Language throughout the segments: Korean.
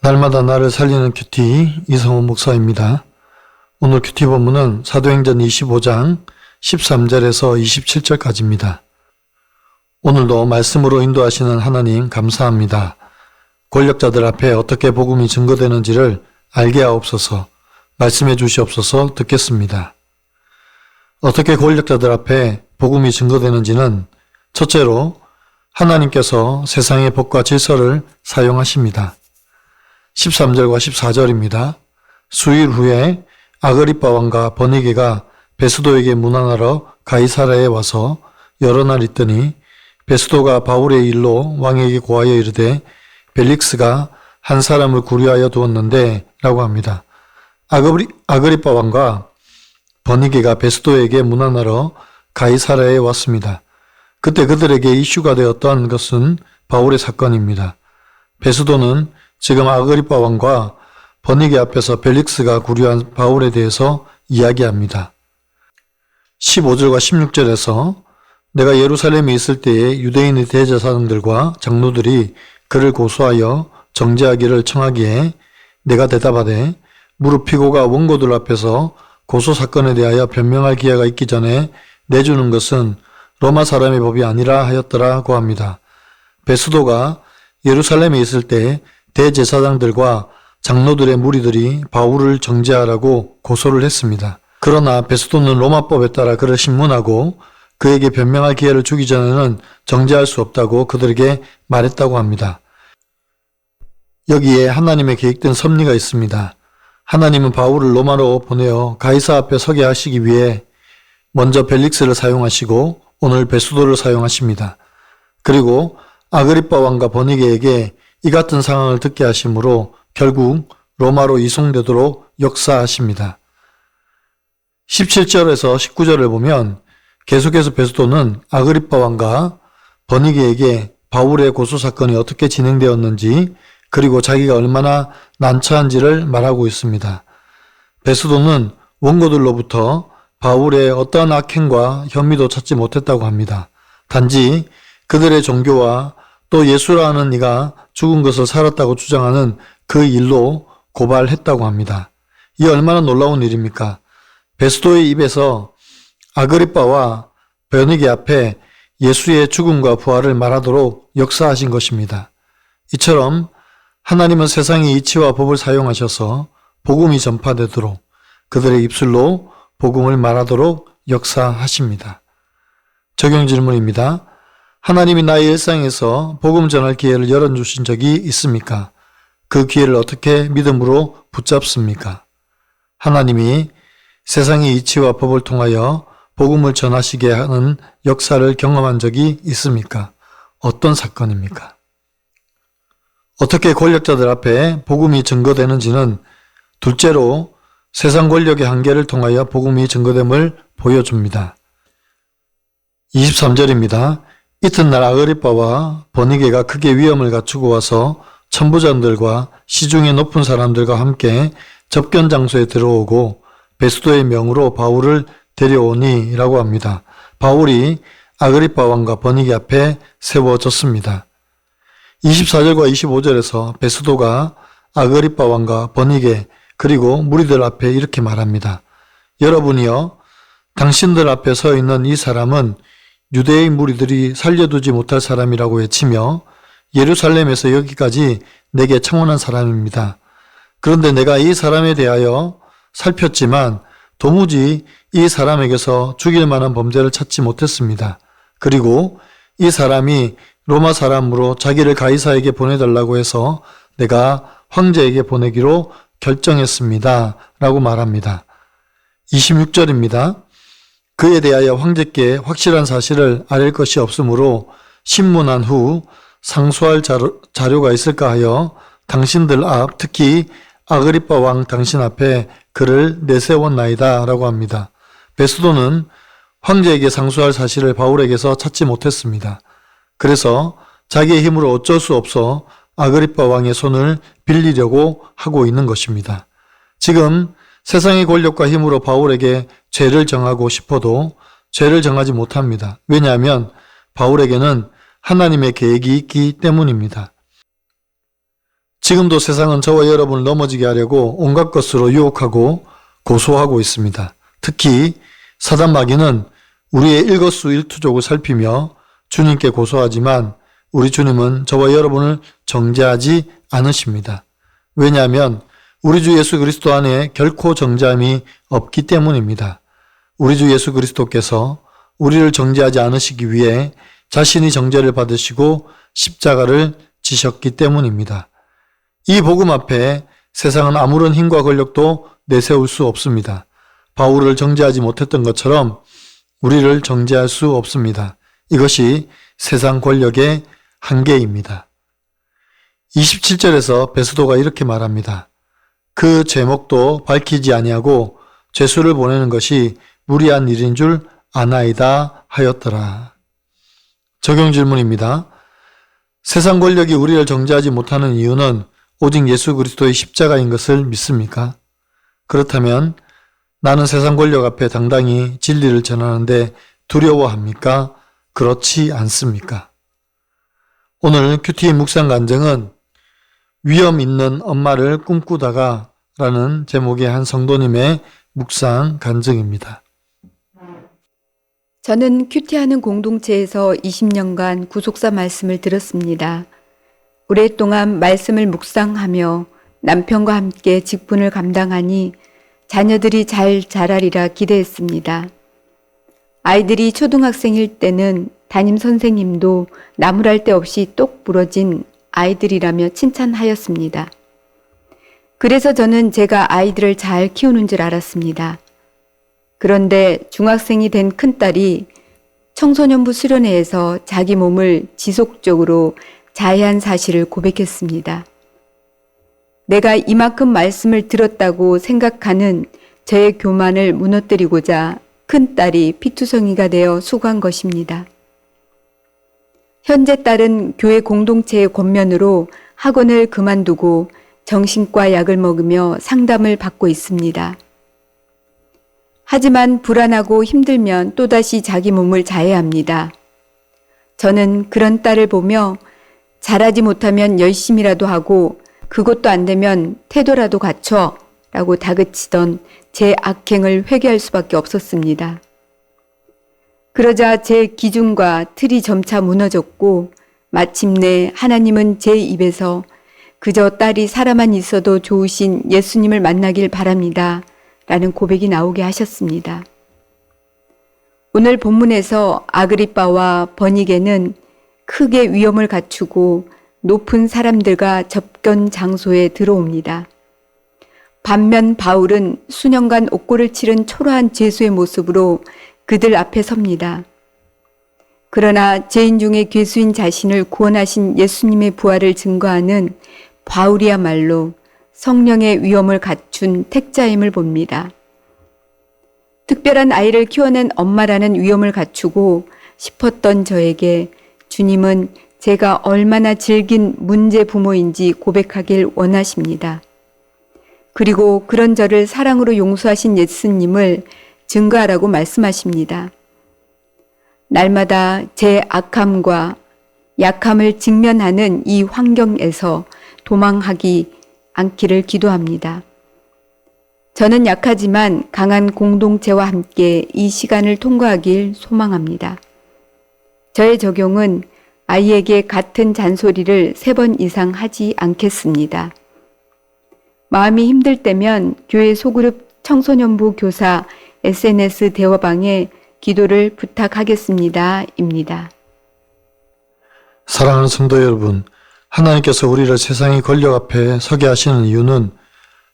날마다 나를 살리는 큐티 이성훈 목사입니다. 오늘 큐티 본문은 사도행전 25장 13절에서 27절까지입니다. 오늘도 말씀으로 인도하시는 하나님 감사합니다. 권력자들 앞에 어떻게 복음이 증거되는지를 알게 하옵소서. 말씀해 주시옵소서. 듣겠습니다. 어떻게 권력자들 앞에 복음이 증거되는지는 첫째로 하나님께서 세상의 법과 질서를 사용하십니다. 13절과 14절입니다. 수일 후에 아그리빠 왕과 버니게가 베스도에게 문안하러 가이사랴에 와서 여러 날 있더니 베스도가 바울의 일로 왕에게 고하여 이르되 벨릭스가 한 사람을 구류하여 두었는데 라고 합니다. 아그리빠 왕과 버니게가 베스도에게 문안하러 가이사랴에 왔습니다. 그때 그들에게 이슈가 되었던 것은 바울의 사건입니다. 베스도는 지금 아그리빠 왕과 버니게 앞에서 벨릭스가 구류한 바울에 대해서 이야기합니다. 15절과 16절에서 내가 예루살렘에 있을 때에 유대인의 대제사장들과 장로들이 그를 고소하여 정죄하기를 청하기에 내가 대답하되 무릎 피고가 원고들 앞에서 고소 사건에 대하여 변명할 기회가 있기 전에 내주는 것은 로마 사람의 법이 아니라 하였더라고 합니다. 베스도가 예루살렘에 있을 때 대제사장들과 장로들의 무리들이 바울을 정죄하라고 고소를 했습니다. 그러나 베스도는 로마법에 따라 그를 신문하고 그에게 변명할 기회를 주기 전에는 정죄할 수 없다고 그들에게 말했다고 합니다. 여기에 하나님의 계획된 섭리가 있습니다. 하나님은 바울을 로마로 보내어 가이사 앞에 서게 하시기 위해 먼저 벨릭스를 사용하시고 오늘 베스도를 사용하십니다. 그리고 아그리빠 왕과 버니게에게 이 같은 상황을 듣게 하심으로 결국 로마로 이송되도록 역사하십니다. 17절에서 19절을 보면 계속해서 베스도는 아그리빠 왕과 버니게에게 바울의 고소 사건이 어떻게 진행되었는지 그리고 자기가 얼마나 난처한지를 말하고 있습니다. 베스도는 원고들로부터 바울의 어떠한 악행과 혐의도 찾지 못했다고 합니다. 단지 그들의 종교와 또 예수라는 이가 죽은 것을 살았다고 주장하는 그 일로 고발했다고 합니다. 이 얼마나 놀라운 일입니까? 베스도의 입에서 아그리빠와 버니게 앞에 예수의 죽음과 부활을 말하도록 역사하신 것입니다. 이처럼 하나님은 세상의 이치와 법을 사용하셔서 복음이 전파되도록 그들의 입술로 복음을 말하도록 역사하십니다. 적용 질문입니다. 하나님이 나의 일상에서 복음 전할 기회를 열어주신 적이 있습니까? 그 기회를 어떻게 믿음으로 붙잡습니까? 하나님이 세상의 이치와 법을 통하여 복음을 전하시게 하는 역사를 경험한 적이 있습니까? 어떤 사건입니까? 어떻게 권력자들 앞에 복음이 증거되는지는 둘째로 세상 권력의 한계를 통하여 복음이 증거됨을 보여줍니다. 23절입니다. 이튿날 아그리빠와 버니게가 크게 위험을 갖추고 와서 천부장들과 시중의 높은 사람들과 함께 접견 장소에 들어오고 베스도의 명으로 바울을 데려오니 라고 합니다. 바울이 아그리빠 왕과 버니게 앞에 세워졌습니다. 24절과 25절에서 베스도가 아그리빠 왕과 버니게 그리고 무리들 앞에 이렇게 말합니다. 여러분이여, 당신들 앞에 서 있는 이 사람은 유대인 무리들이 살려두지 못할 사람이라고 외치며 예루살렘에서 여기까지 내게 청혼한 사람입니다. 그런데 내가 이 사람에 대하여 살폈지만 도무지 이 사람에게서 죽일 만한 범죄를 찾지 못했습니다. 그리고 이 사람이 로마 사람으로 자기를 가이사에게 보내달라고 해서 내가 황제에게 보내기로 결정했습니다. 라고 말합니다. 26절입니다. 그에 대하여 황제께 확실한 사실을 알릴 것이 없으므로 신문한 후 상소할 자료가 있을까 하여 당신들 앞, 특히 아그리빠 왕 당신 앞에 그를 내세웠나이다 라고 합니다. 베스도는 황제에게 상소할 사실을 바울에게서 찾지 못했습니다. 그래서 자기의 힘으로 어쩔 수 없어 아그리빠 왕의 손을 빌리려고 하고 있는 것입니다. 지금 세상의 권력과 힘으로 바울에게 죄를 정하고 싶어도 죄를 정하지 못합니다. 왜냐하면 바울에게는 하나님의 계획이 있기 때문입니다. 지금도 세상은 저와 여러분을 넘어지게 하려고 온갖 것으로 유혹하고 고소하고 있습니다. 특히 사단 마귀는 우리의 일거수일투족을 살피며 주님께 고소하지만 우리 주님은 저와 여러분을 정죄하지 않으십니다. 왜냐하면 우리 주 예수 그리스도 안에 결코 정죄함이 없기 때문입니다. 우리 주 예수 그리스도께서 우리를 정죄하지 않으시기 위해 자신이 정죄를 받으시고 십자가를 지셨기 때문입니다. 이 복음 앞에 세상은 아무런 힘과 권력도 내세울 수 없습니다. 바울을 정죄하지 못했던 것처럼 우리를 정죄할 수 없습니다. 이것이 세상 권력의 한계입니다. 27절에서 베스도가 이렇게 말합니다. 그 제목도 밝히지 아니하고 죄수를 보내는 것이 무리한 일인 줄 아나이다 하였더라. 적용 질문입니다. 세상 권력이 우리를 정죄하지 못하는 이유는 오직 예수 그리스도의 십자가인 것을 믿습니까? 그렇다면 나는 세상 권력 앞에 당당히 진리를 전하는데 두려워합니까? 그렇지 않습니까? 오늘 큐티 묵상 간증은 위험 있는 엄마를 꿈꾸다가 라는 제목의 한 성도님의 묵상 간증입니다. 저는 큐티하는 공동체에서 20년간 구속사 말씀을 들었습니다. 오랫동안 말씀을 묵상하며 남편과 함께 직분을 감당하니 자녀들이 잘 자라리라 기대했습니다. 아이들이 초등학생일 때는 담임 선생님도 나무랄 데 없이 똑 부러진 아이들이라며 칭찬하였습니다. 그래서 저는 제가 아이들을 잘 키우는 줄 알았습니다. 그런데 중학생이 된 큰딸이 청소년부 수련회에서 자기 몸을 지속적으로 자해한 사실을 고백했습니다. 내가 이만큼 말씀을 들었다고 생각하는 저의 교만을 무너뜨리고자 큰딸이 피투성이가 되어 수고한 것입니다. 현재 딸은 교회 공동체의 권면으로 학원을 그만두고 정신과 약을 먹으며 상담을 받고 있습니다. 하지만 불안하고 힘들면 또다시 자기 몸을 자해합니다. 저는 그런 딸을 보며 잘하지 못하면 열심히라도 하고 그것도 안 되면 태도라도 갖춰 라고 다그치던 제 악행을 회개할 수밖에 없었습니다. 그러자 제 기준과 틀이 점차 무너졌고 마침내 하나님은 제 입에서 그저 딸이 살아만 있어도 좋으신 예수님을 만나길 바랍니다 라는 고백이 나오게 하셨습니다. 오늘 본문에서 아그리빠와 버니게는 크게 위험을 갖추고 높은 사람들과 접견 장소에 들어옵니다. 반면 바울은 수년간 옥고를 치른 초라한 죄수의 모습으로 그들 앞에 섭니다. 그러나 죄인 중에 괴수인 자신을 구원하신 예수님의 부활을 증거하는 바울이야말로 성령의 위엄을 갖춘 택자임을 봅니다. 특별한 아이를 키워낸 엄마라는 위엄을 갖추고 싶었던 저에게 주님은 제가 얼마나 질긴 문제 부모인지 고백하길 원하십니다. 그리고 그런 저를 사랑으로 용서하신 예수님을 증거하라고 말씀하십니다. 날마다 제 악함과 약함을 직면하는 이 환경에서 도망하기 않기를 기도합니다. 저는 약하지만 강한 공동체와 함께 이 시간을 통과하길 소망합니다. 저의 적용은 아이에게 같은 잔소리를 3번 이상 하지 않겠습니다. 마음이 힘들 때면 교회 소그룹 청소년부 교사 SNS 대화방에 기도를 부탁하겠습니다. 입니다. 사랑하는 성도 여러분, 하나님께서 우리를 세상의 권력 앞에 서게 하시는 이유는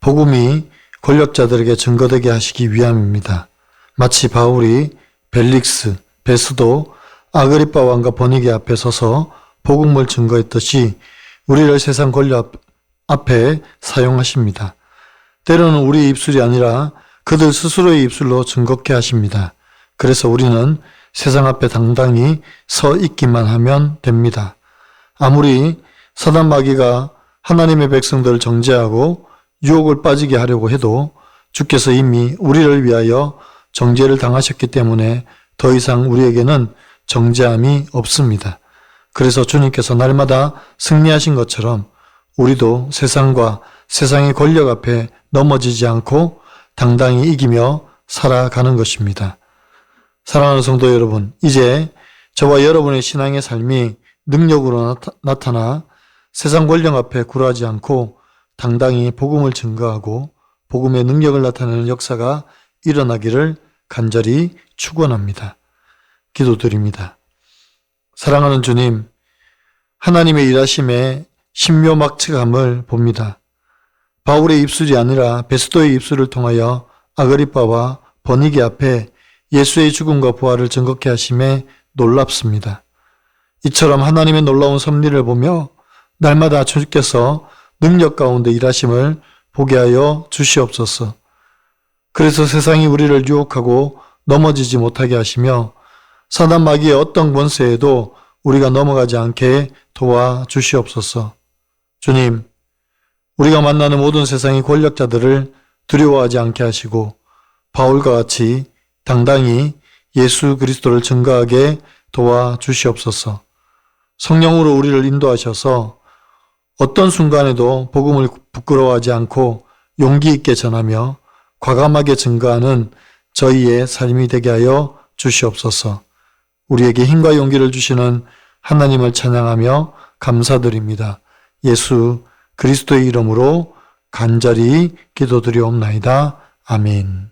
복음이 권력자들에게 증거되게 하시기 위함입니다. 마치 바울이 벨릭스, 베스도, 아그리빠 왕과 버니게 앞에 서서 복음을 증거했듯이 우리를 세상 권력 앞에 사용하십니다. 때로는 우리의 입술이 아니라 그들 스스로의 입술로 증거케 하십니다. 그래서 우리는 세상 앞에 당당히 서 있기만 하면 됩니다. 아무리 사단 마귀가 하나님의 백성들을 정죄하고 유혹을 빠지게 하려고 해도 주께서 이미 우리를 위하여 정죄를 당하셨기 때문에 더 이상 우리에게는 정죄함이 없습니다. 그래서 주님께서 날마다 승리하신 것처럼 우리도 세상과 세상의 권력 앞에 넘어지지 않고 당당히 이기며 살아가는 것입니다. 사랑하는 성도 여러분, 이제 저와 여러분의 신앙의 삶이 능력으로 나타나 세상 권력 앞에 굴하지 않고 당당히 복음을 증거하고 복음의 능력을 나타내는 역사가 일어나기를 간절히 축원합니다. 기도드립니다. 사랑하는 주님, 하나님의 일하심에 신묘막측함을 봅니다. 바울의 입술이 아니라 베스도의 입술을 통하여 아그리빠와 버니게 앞에 예수의 죽음과 부활을 증거케 하심에 놀랍습니다. 이처럼 하나님의 놀라운 섭리를 보며 날마다 주께서 능력 가운데 일하심을 보게 하여 주시옵소서. 그래서 세상이 우리를 유혹하고 넘어지지 못하게 하시며 사단 마귀의 어떤 권세에도 우리가 넘어가지 않게 도와주시옵소서. 주님, 우리가 만나는 모든 세상의 권력자들을 두려워하지 않게 하시고 바울과 같이 당당히 예수 그리스도를 증거하게 도와주시옵소서. 성령으로 우리를 인도하셔서 어떤 순간에도 복음을 부끄러워하지 않고 용기 있게 전하며 과감하게 증거하는 저희의 삶이 되게 하여 주시옵소서. 우리에게 힘과 용기를 주시는 하나님을 찬양하며 감사드립니다. 예수 그리스도의 이름으로 간절히 기도드리옵나이다. 아멘.